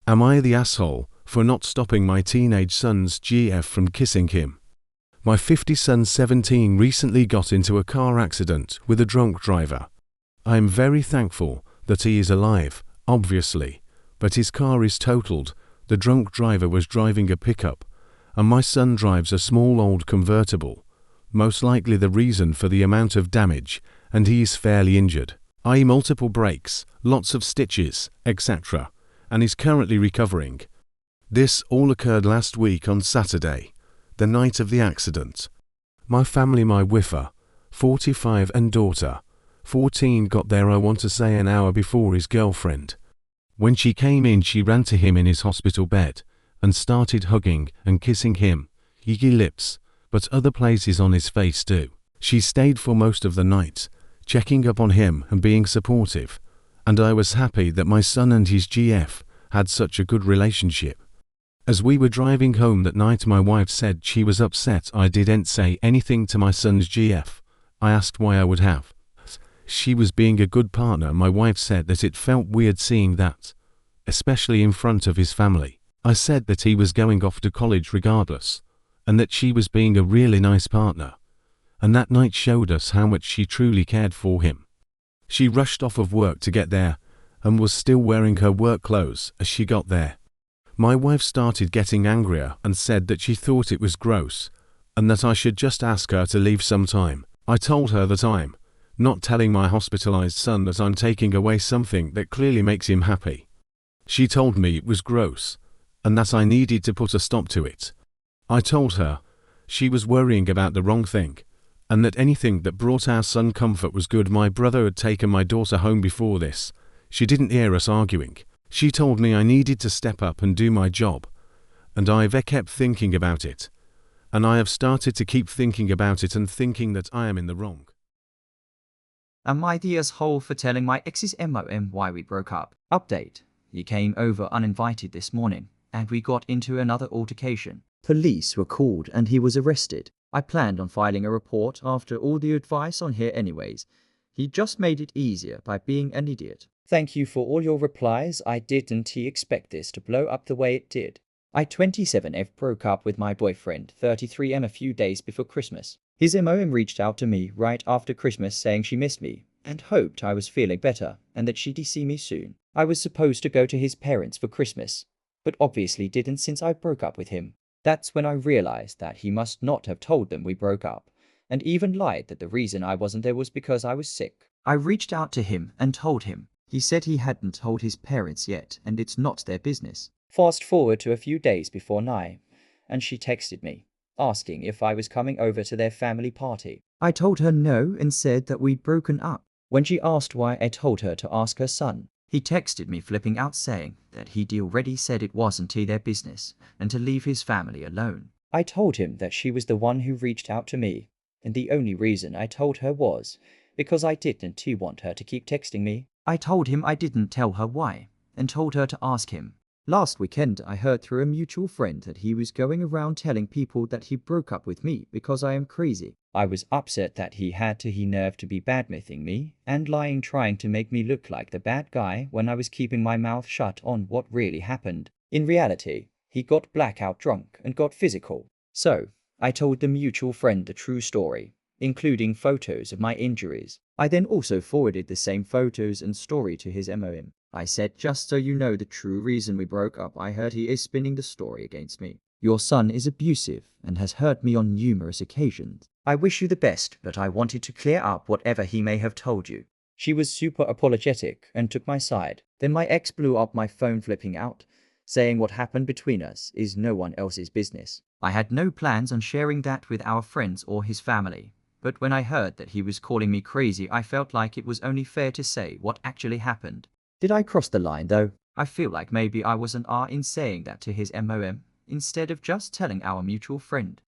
Am I the asshole for not stopping my teenage son's GF from kissing him? My 50 son 17 recently got into a car accident with a drunk driver. I am very thankful that he is alive, obviously, but his car is totaled. The drunk driver was driving a pickup, and my son drives a small old convertible, most likely the reason for the amount of damage, and he is fairly injured, i.e. multiple breaks, lots of stitches, etc., and is currently recovering. This all occurred last week on Saturday, the night of the accident. My family, my wiffer, 45, and daughter, 14, got there, I want to say, an hour before his girlfriend. When she came in, she ran to him in his hospital bed and started hugging and kissing him, his lips, but other places on his face too. She stayed for most of the night, checking up on him and being supportive, and I was happy that my son and his GF had such a good relationship. As we were driving home that night, my wife said she was upset I didn't say anything to my son's GF. I asked why I would have. She was being a good partner. My wife said that it felt weird seeing that, especially in front of his family. I said that he was going off to college regardless, and that she was being a really nice partner. And that night showed us how much she truly cared for him. She rushed off of work to get there, and was still wearing her work clothes as she got there. My wife started getting angrier and said that she thought it was gross, and that I should just ask her to leave sometime. I told her that I'm not telling my hospitalized son that I'm taking away something that clearly makes him happy. She told me it was gross, and that I needed to put a stop to it. I told her she was worrying about the wrong thing, and that anything that brought our son comfort was good. My brother had taken my daughter home before this. She didn't hear us arguing. She told me I needed to step up and do my job, and I've kept thinking about it, and I have started to keep thinking about it and thinking that I am in the wrong. Am I the asshole for telling my ex's MOM why we broke up? Update. He came over uninvited this morning, and we got into another altercation. Police were called and he was arrested. I planned on filing a report after all the advice on here anyways. He just made it easier by being an idiot. Thank you for all your replies. I didn't expect this to blow up the way it did. I 27F broke up with my boyfriend 33M a few days before Christmas. His MOM reached out to me right after Christmas saying she missed me and hoped I was feeling better and that she'd see me soon. I was supposed to go to his parents for Christmas, but obviously didn't since I broke up with him. That's when I realized that he must not have told them we broke up, and even lied that the reason I wasn't there was because I was sick. I reached out to him and told him. He said he hadn't told his parents yet and it's not their business. Fast forward to a few days before Nye, and she texted me, asking if I was coming over to their family party. I told her no and said that we'd broken up. When she asked why, I told her to ask her son. He texted me flipping out saying that he'd already said it wasn't their business and to leave his family alone. I told him that she was the one who reached out to me, and the only reason I told her was because I didn't want her to keep texting me. I told him I didn't tell her why, and told her to ask him. Last weekend I heard through a mutual friend that he was going around telling people that he broke up with me because I am crazy. I was upset that he had the nerve to be badmouthing me and lying, trying to make me look like the bad guy when I was keeping my mouth shut on what really happened. In reality, he got blackout drunk and got physical. So, I told the mutual friend the true story, including photos of my injuries. I then also forwarded the same photos and story to his MOM. I said, just so you know the true reason we broke up, I heard he is spinning the story against me. Your son is abusive and has hurt me on numerous occasions. I wish you the best, but I wanted to clear up whatever he may have told you. She was super apologetic and took my side. Then my ex blew up my phone flipping out, saying what happened between us is no one else's business. I had no plans on sharing that with our friends or his family, but when I heard that he was calling me crazy, I felt like it was only fair to say what actually happened. Did I cross the line though? I feel like maybe I was an R in saying that to his MOM, instead of just telling our mutual friend.